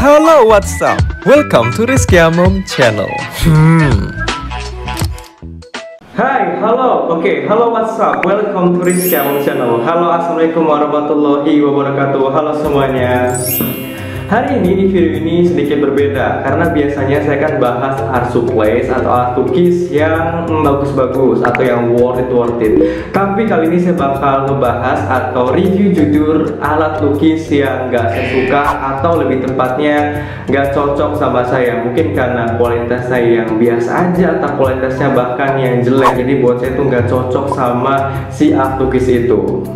Halo, what's up? Welcome to Rizky Amom channel. Hai, halo, halo what's up? Welcome to Rizky Amom channel. Halo, assalamualaikum warahmatullahi wabarakatuh. Halo semuanya. Hari ini di video ini sedikit berbeda karena biasanya saya kan bahas art supplies atau art lukis yang bagus-bagus atau yang worth it. Tapi kali ini saya bakal ngebahas atau review jujur alat lukis yang gak saya suka atau lebih tepatnya gak cocok sama saya. Mungkin karena kualitas saya yang biasa aja atau kualitasnya bahkan yang jelek. Jadi buat saya tuh gak cocok sama si art lukis itu.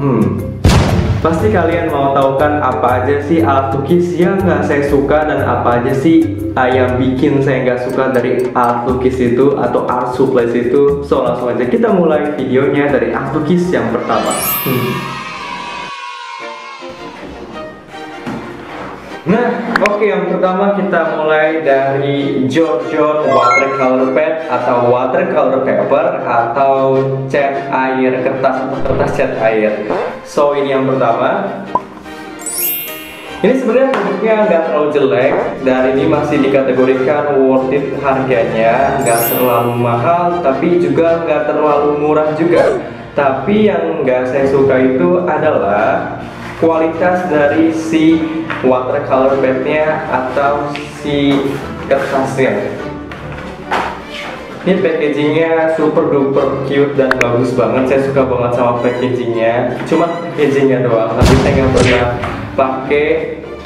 Pasti kalian mau tahu kan apa aja sih alat lukis yang nggak saya suka dan apa aja sih yang bikin saya nggak suka dari art lukis itu atau art supplies itu. So langsung aja kita mulai videonya dari art lukis yang pertama. Nah, yang pertama kita mulai dari Georgian watercolor pad atau watercolor paper atau cat air, kertas cat air. So ini yang pertama. Ini sebenarnya produknya nggak terlalu jelek dan ini masih dikategorikan worth it harganya, nggak terlalu mahal tapi juga nggak terlalu murah juga. Tapi yang nggak saya suka itu adalah kualitas dari si watercolor padnya atau si kertasnya. Ini packagingnya super duper cute dan bagus banget. Saya suka banget sama packagingnya. Cuma packagingnya doang, tapi saya nggak pernah pakai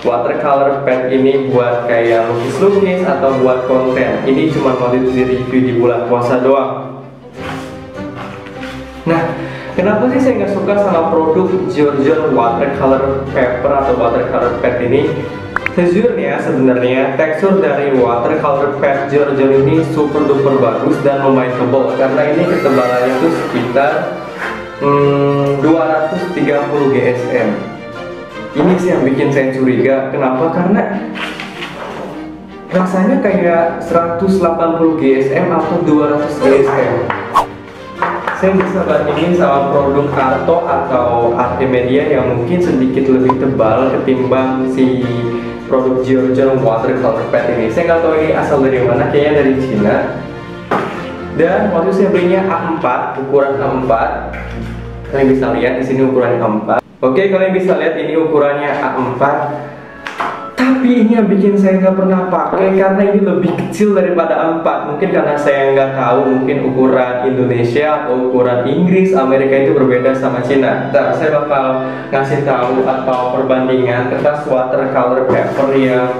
watercolor pad ini buat kayak lukis-lukis atau buat konten. Ini cuma waktu itu di review di bulan puasa doang. Nah, kenapa sih saya nggak suka sama produk Georgian watercolor paper atau watercolor pad ini? Sejujurnya sebenarnya tekstur dari watercolor pad Georgian ini super duper bagus dan lumayan tebal karena ini ketebalannya itu sekitar 230 GSM. Ini sih yang bikin saya curiga. Kenapa? Karena rasanya kayak 180 GSM atau 200 GSM. Saya bisa bandingin sama produk Arto atau Artimedia yang mungkin sedikit lebih tebal ketimbang si produk Georgian watercolor pad ini. Saya nggak tahu ini asal dari mana, kayaknya dari Cina. Dan waktu saya belinya A4, ukuran A4. Kalian bisa lihat di sini ukuran A4. Oke, kalian bisa lihat ini ukurannya A4. Tapi ini yang bikin saya nggak pernah pakai karena ini lebih kecil daripada A4. Mungkin karena saya nggak tahu mungkin ukuran Indonesia atau ukuran Inggris, Amerika itu berbeda sama Cina. Nah, saya bakal ngasih tahu atau perbandingan kertas watercolor paper yang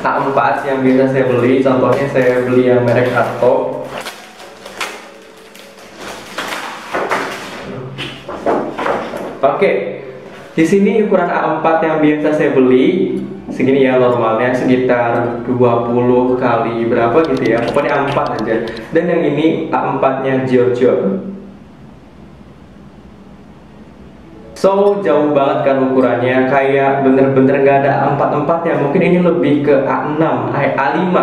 A4 yang biasa saya beli. Contohnya saya beli yang merek Arto. Oke, di sini ukuran A4 yang biasa saya beli segini ya, normalnya sekitar 20 kali berapa gitu ya, pokoknya A4 aja. Dan yang ini A4 nya Georgian. So jauh banget kan ukurannya, kayak bener-bener gak ada A4 ya. Mungkin ini lebih ke A6, A5,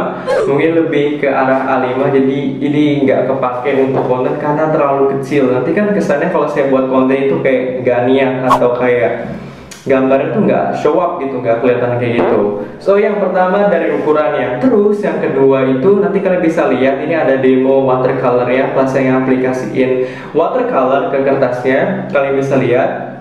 mungkin lebih ke arah A5. Jadi ini nggak kepake untuk konten karena terlalu kecil. Nanti kan kesannya kalau saya buat konten itu kayak gak niat atau kayak gambarnya tuh nggak show up gitu, nggak kelihatan kayak gitu. So yang pertama dari ukurannya. Terus yang kedua itu nanti kalian bisa lihat ini ada demo watercolor ya, pas saya aplikasiin watercolor ke kertasnya, kalian bisa lihat.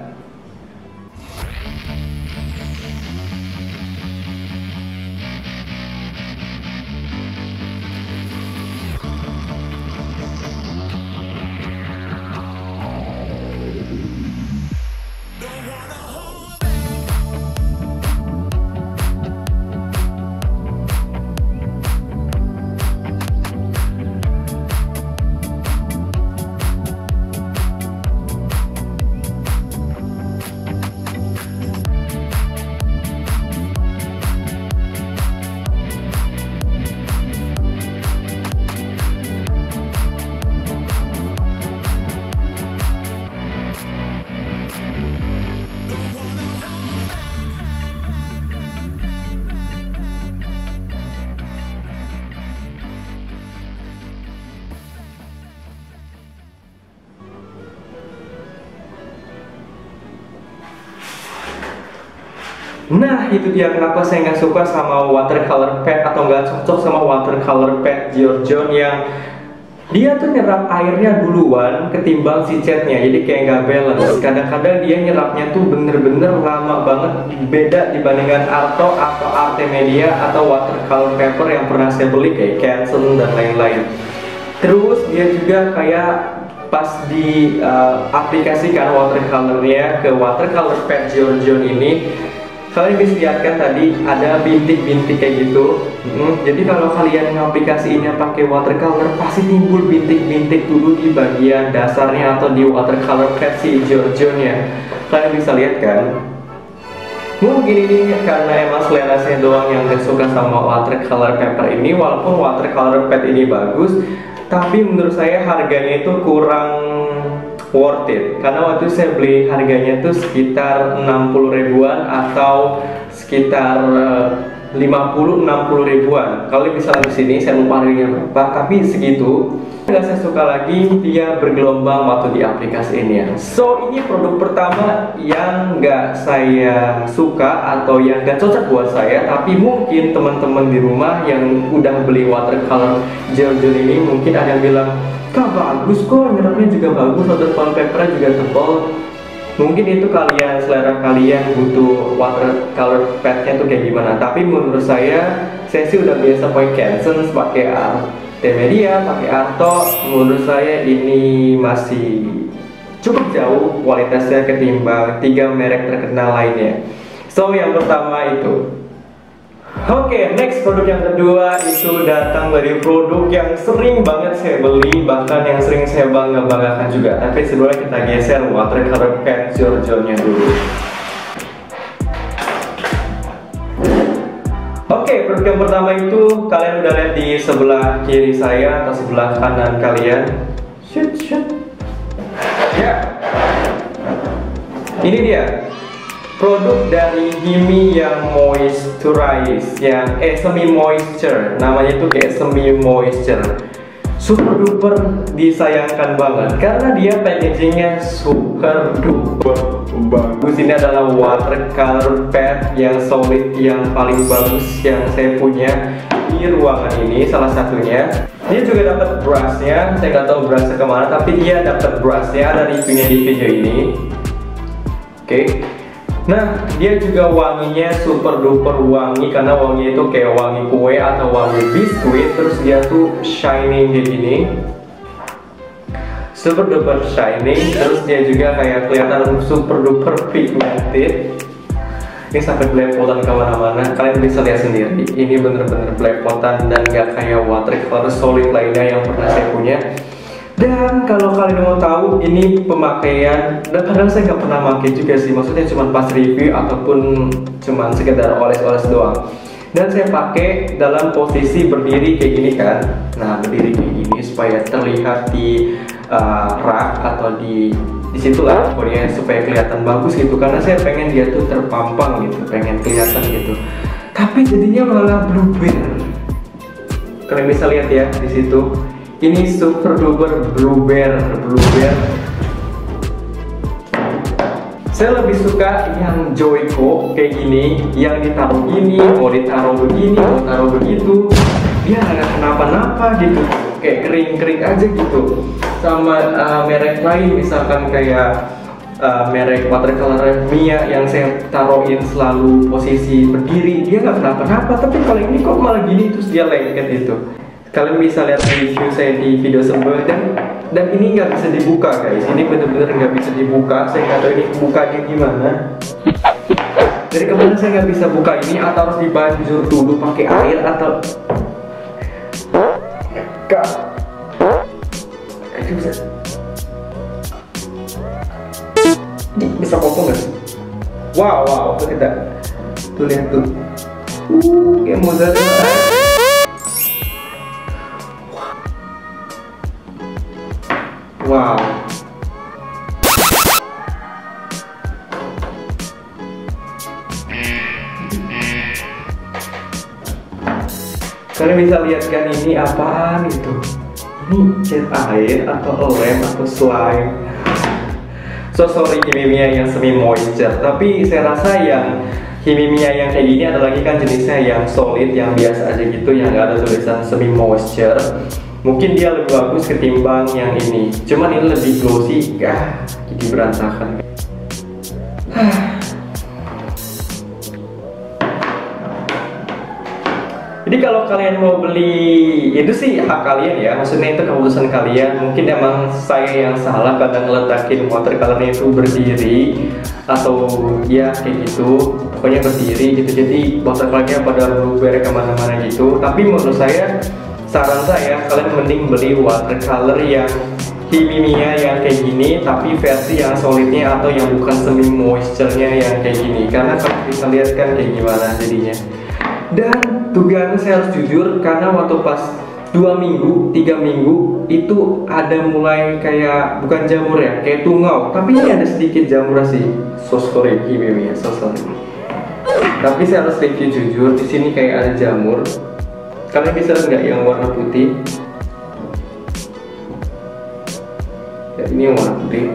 Nah, itu dia kenapa saya nggak suka sama watercolor pad atau nggak cocok sama watercolor pad Giorgion yang dia tuh nyerap airnya duluan ketimbang si catnya, jadi kayak nggak balance. Kadang-kadang dia nyerapnya tuh bener-bener lama banget, beda dibandingkan Arto atau Artemisia atau watercolor paper yang pernah saya beli kayak Canson dan lain-lain. Terus dia juga kayak pas di aplikasikan watercolornya ke watercolor pad Giorgion ini, kalian bisa lihat kan tadi ada bintik-bintik kayak gitu. Jadi kalau kalian ngaplikasiinnya pakai watercolor pasti timbul bintik-bintik dulu di bagian dasarnya atau di watercolor pad si Giorgion ya. Kalian bisa lihat kan? Mungkin ini karena emang selera saya doang yang gak suka sama watercolor paper ini. Walaupun watercolor pad ini bagus, tapi menurut saya harganya itu kurang worth it, karena waktu saya beli harganya tuh sekitar 60 ribuan atau sekitar 50-60 ribuan. Kalau bisa di sini saya lupa harganya berapa, tapi segitu. Nggak saya suka lagi dia bergelombang waktu di aplikasi ini ya. So ini produk pertama yang nggak saya suka atau yang nggak cocok buat saya, tapi mungkin teman-teman di rumah yang udah beli watercolor Giorgion ini mungkin ada yang bilang, "Kak, bagus kok, nyerapnya juga bagus, watercolor papernya juga tebal." Mungkin itu kalian, selera kalian butuh watercolor padnya tuh kayak gimana. Tapi menurut saya sih udah biasa pakai Canson, pakai Artemisia, pakai Arto. Menurut saya ini masih cukup jauh kualitasnya ketimbang 3 merek terkenal lainnya. So yang pertama itu. Oke, next produk yang kedua itu datang dari produk yang sering banget saya beli, bahkan yang sering saya bangga-banggakan juga. Tapi sebelumnya kita geser watercolor pad Giorgionnya dulu. Oke, produk yang pertama itu kalian udah lihat di sebelah kiri saya atau sebelah kanan kalian. Shoot. Ya, ini dia. Produk dari Himi yang moisturize, yang semi moisture, namanya itu kayak semi moisture. Super duper disayangkan banget karena dia packagingnya super duper bagus. Ini adalah watercolor pad yang solid, yang paling bagus yang saya punya di ruangan ini, salah satunya. Dia juga dapat brushnya, saya nggak tahu brushnya kemana, tapi dia dapat brushnya, ada reviewnya di video ini. Oke. Nah, dia juga wanginya super duper wangi, karena wanginya itu kayak wangi kue atau wangi biskuit. Terus dia tuh shining kayak gini, super duper shining. Terus dia juga kayak kelihatan super duper pigmented. Ini sampai belepotan kemana-mana, kalian bisa lihat sendiri. Ini bener-bener belepotan dan gak kayak watercolor solid lainnya yang pernah saya punya. Dan kalau kalian mau tahu, ini pemakaian, dan kadang saya nggak pernah pakai juga sih, maksudnya cuma pas review ataupun cuma sekedar oles-oles doang. Dan saya pakai dalam posisi berdiri kayak gini kan. Nah, berdiri kayak gini supaya terlihat di rak atau di situ lah pokoknya, supaya kelihatan bagus gitu. Karena saya pengen dia tuh terpampang gitu, pengen kelihatan gitu. Tapi jadinya malah blueberry. Kalian bisa lihat ya di situ. Ini super duper blueberry. Saya lebih suka yang Joico kayak gini, yang ditaruh gini, mau ditaruh begini, mau taruh begitu, dia nggak kenapa-napa gitu, kayak kering-kering aja gitu. Sama merek lain, misalkan kayak merek watercolor Mia yang saya taruhin selalu posisi berdiri, dia nggak kenapa-napa. Tapi kalau ini kok malah gini, terus dia lengket gitu. Kalian bisa lihat review saya di video sebelumnya, dan ini nggak bisa dibuka guys. Ini bener-bener nggak bisa dibuka. Saya nggak tahu ini bukanya gimana. Dari kemarin saya nggak bisa buka ini, atau harus dibanjur dulu pakai air atau bisa potong nggak sih? Wow, tuh kita tuh lihat tuh, kayak mozzarella. Wow. Kalian bisa lihat kan ini apaan itu? Ini cat air atau lem atau slime? So sorry Himi yang semi moisture, tapi saya rasa yang Himimiya yang kayak gini ada lagi kan jenisnya yang solid, yang biasa aja gitu, yang nggak ada tulisan semi moisture. Mungkin dia lebih bagus ketimbang yang ini. Cuman ini lebih glossy, jadi berantakan. Jadi kalau kalian mau beli, itu sih hak kalian ya. Maksudnya itu keputusan kalian. Mungkin emang saya yang salah kadang ngeletakin watercolornya itu berdiri atau ya kayak gitu, pokoknya berdiri gitu. Jadi watercolornya pada blueberry kemana-mana gitu. Tapi menurut saya, saran saya kalian mending beli watercolor yang Himimiya yang kayak gini, tapi versi yang solidnya atau yang bukan semi moisture-nya yang kayak gini. Karena kalian bisa lihat kan kayak gimana jadinya. Dan tugasnya saya harus jujur, karena waktu pas 2 minggu, 3 minggu itu ada mulai kayak, bukan jamur ya, kayak tungau. Tapi ini ada sedikit jamur sih. So sorry Himimiya, so sorry. Tapi saya harus review jujur, di sini kayak ada jamur. Kalian bisa lihat nggak yang warna putih? Ya, ini yang warna putih.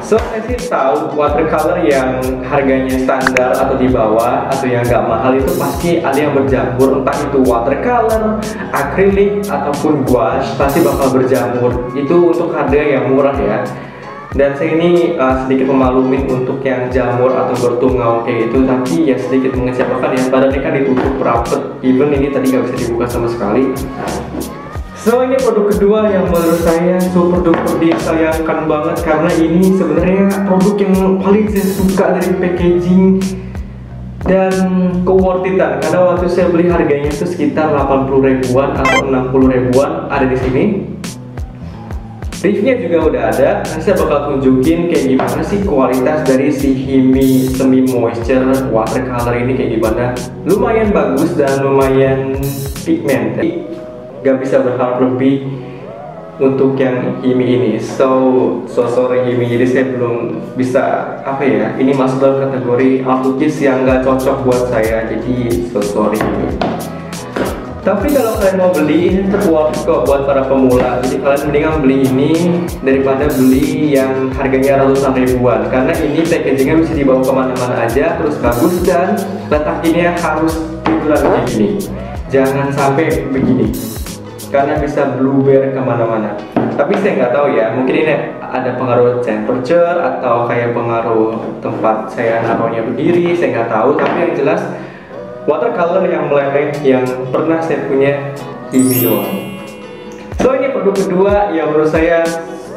So, saya sih tahu watercolor yang harganya standar atau di bawah atau yang nggak mahal itu pasti ada yang berjamur, entah itu watercolor, akrilik ataupun gouache pasti bakal berjamur. Itu untuk harga yang murah ya. Dan saya ini sedikit memalumin untuk yang jamur atau bertungau kayak gitu, tapi ya sedikit mengecewakan ya. Padahal ini kan ditutup rapet, even ini tadi nggak bisa dibuka sama sekali. So, ini produk kedua yang menurut saya super duper disayangkan banget, karena ini sebenarnya produk yang paling saya suka dari packaging dan keworthitan. Karena waktu saya beli harganya itu sekitar 80 ribuan atau 60 ribuan ada di sini. Reviewnya juga udah ada, dan saya bakal tunjukin kayak gimana sih kualitas dari si Himi Semi Moisture watercolor ini kayak gimana. Lumayan bagus dan lumayan pigmented. Gak bisa berharap lebih untuk yang Himi ini. So sorry Himi, jadi saya belum bisa apa ya, ini masuk dalam kategori art lukis yang gak cocok buat saya, jadi so sorry. Tapi kalau kalian mau beli, ini tetap worth kok buat para pemula. Jadi kalian mendingan beli ini daripada beli yang harganya ratusan ribuan, karena ini packagingnya bisa dibawa kemana-mana aja, terus bagus, dan letakinnya harus titular kayak gini. Jangan sampai begini, karena bisa blueberry kemana-mana. Tapi saya nggak tahu ya, mungkin ini ada pengaruh temperature atau kayak pengaruh tempat saya naruhnya berdiri, saya nggak tahu. Tapi yang jelas watercolor yang meleleh yang pernah saya punya ini doang. So, ini produk kedua yang menurut saya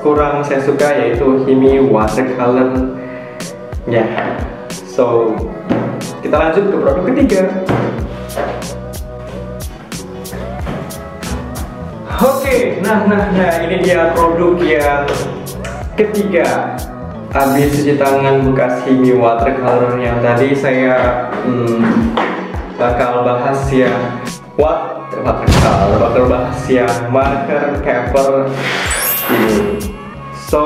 kurang saya suka, yaitu Himi watercolor ya. So, kita lanjut ke produk ketiga. Oke, nah ini dia produk yang ketiga. Habis cuci tangan bekas Himi watercolor yang tadi saya bakal bahas yang watercolor, bakal bahas yang marker paper ini. So,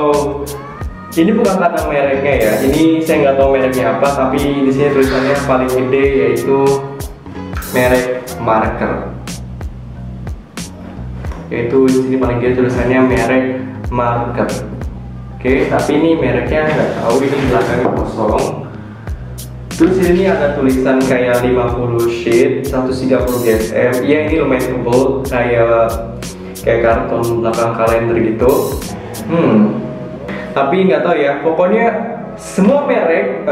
ini bukan karena mereknya ya. Ini saya nggak tahu mereknya apa, tapi di sini tulisannya paling gede yaitu merek marker. Yaitu di sini paling gede tulisannya merek marker. Oke, tapi ini mereknya nggak tahu, ini belakangnya kosong. Terus ini ada tulisan kayak 50 sheet, 130 GSM. Iya, ini lumayan tebal, kayak karton belakang kalender gitu. Tapi nggak tahu ya, pokoknya semua merek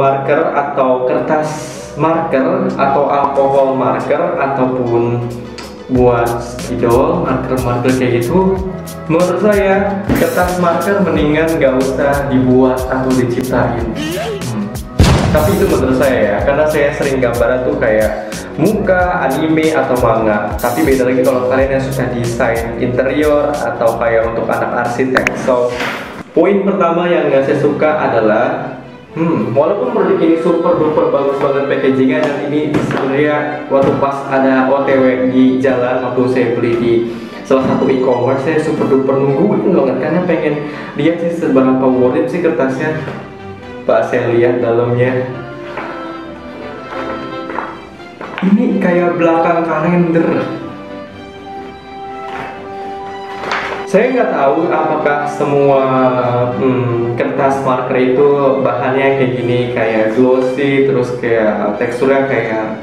marker atau kertas marker atau alkohol marker ataupun buat spidol, marker kayak gitu, menurut saya kertas marker mendingan nggak usah dibuat atau diciptain. Tapi itu menurut saya ya, karena saya sering gambar tuh kayak muka, anime, atau manga. Tapi beda lagi kalau kalian yang suka desain interior atau kayak untuk anak arsitek. So, poin pertama yang nggak saya suka adalah walaupun produk ini super duper bagus banget packagingnya, dan ini sebenarnya waktu pas ada OTW di jalan, waktu saya beli di salah satu e-commerce, saya super duper nungguin banget karena pengen lihat sih seberapa worth it sih kertasnya. Pak, saya lihat dalamnya, ini kayak belakang kalender. Saya nggak tahu apakah semua kertas marker itu bahannya kayak gini, kayak glossy, terus kayak teksturnya kayak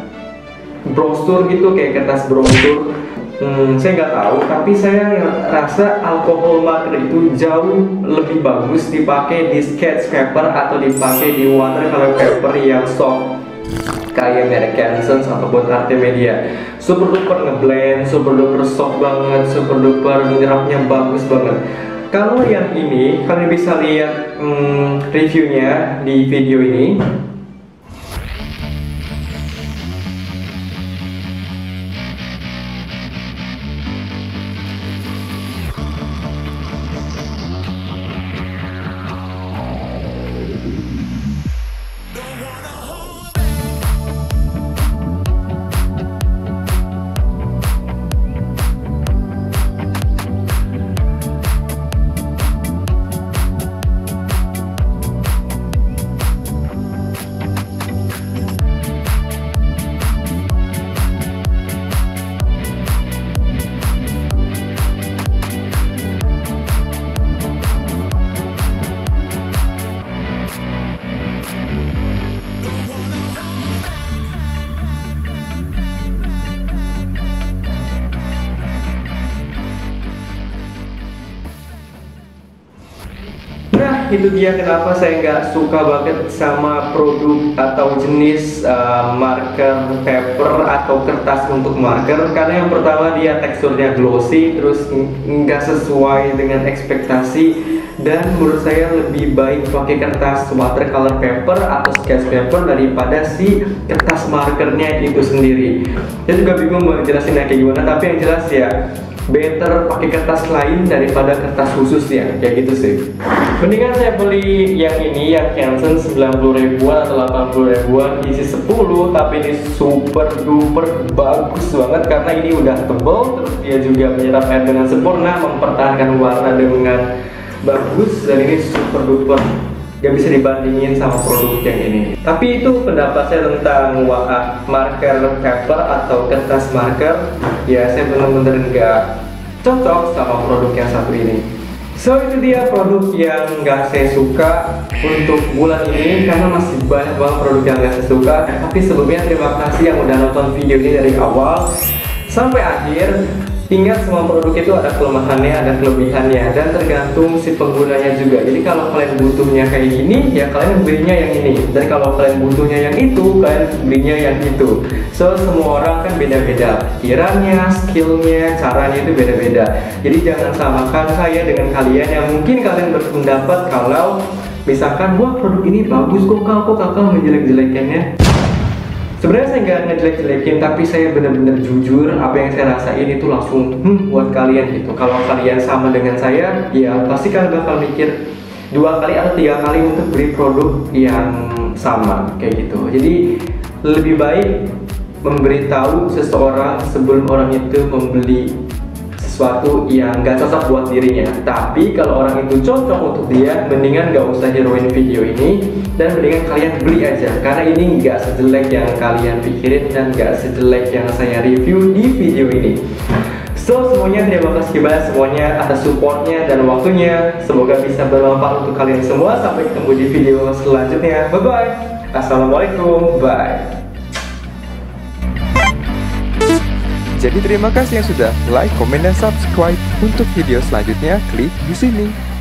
brosur gitu, kayak kertas brosur. Saya nggak tahu, tapi saya rasa alkohol marker itu jauh lebih bagus dipakai di sketch paper atau dipakai di watercolor paper yang soft kayak merek Canson ataupun Artemisia. Super duper ngeblend, super duper soft banget, super duper menyerapnya bagus banget. Kalau yang ini kalian bisa lihat reviewnya di video ini. Nah, itu dia kenapa saya nggak suka banget sama produk atau jenis marker paper atau kertas untuk marker. Karena yang pertama dia teksturnya glossy, terus nggak sesuai dengan ekspektasi. Dan menurut saya lebih baik pakai kertas watercolor paper atau sketch paper daripada si kertas markernya itu sendiri. Saya juga bingung mau jelasinnya kayak gimana, tapi yang jelas ya better pakai kertas lain daripada kertas khusus ya, kayak gitu sih. Mendingan saya beli yang ini, yang Canson 90 ribuan atau 80 ribuan isi 10, tapi ini super duper bagus banget karena ini udah tebal, terus dia juga menyerap air dengan sempurna, mempertahankan warna dengan bagus, dan ini super duper gak bisa dibandingin sama produk yang ini. Tapi itu pendapat saya tentang marker paper atau kertas marker. Ya, saya benar-benar nggak cocok sama produk yang satu ini. So, itu dia produk yang nggak saya suka untuk bulan ini, karena masih banyak banget produk yang nggak saya suka. Tapi sebelumnya terima kasih yang udah nonton video ini dari awal sampai akhir. Ingat, semua produk itu ada kelemahannya, ada kelebihannya, dan tergantung si penggunanya juga. Jadi kalau kalian butuhnya kayak gini, ya kalian belinya yang ini. Dan kalau kalian butuhnya yang itu, kalian belinya yang itu. So, semua orang kan beda-beda pikirannya, skillnya, caranya itu beda-beda. Jadi jangan samakan saya dengan kalian yang mungkin kalian berpendapat kalau misalkan, wah produk ini bagus kok kakak menjelek-jelekannya. Sebenarnya saya nggak ngejelek-jelekin, tapi saya benar-benar jujur apa yang saya rasain itu langsung buat kalian gitu. Kalau kalian sama dengan saya, ya pasti kalian bakal mikir 2 kali atau 3 kali untuk beli produk yang sama kayak gitu. Jadi lebih baik memberitahu seseorang sebelum orang itu membeli sesuatu yang gak cocok buat dirinya. Tapi kalau orang itu cocok untuk dia, mendingan gak usah heroin video ini, dan mendingan kalian beli aja, karena ini gak sejelek yang kalian pikirin dan gak sejelek yang saya review di video ini. So, semuanya terima kasih banyak semuanya atas supportnya dan waktunya. Semoga bisa bermanfaat untuk kalian semua. Sampai ketemu di video selanjutnya. Bye bye. Assalamualaikum. Bye. Jadi terima kasih yang sudah like, komen, dan subscribe. Untuk video selanjutnya, klik di sini.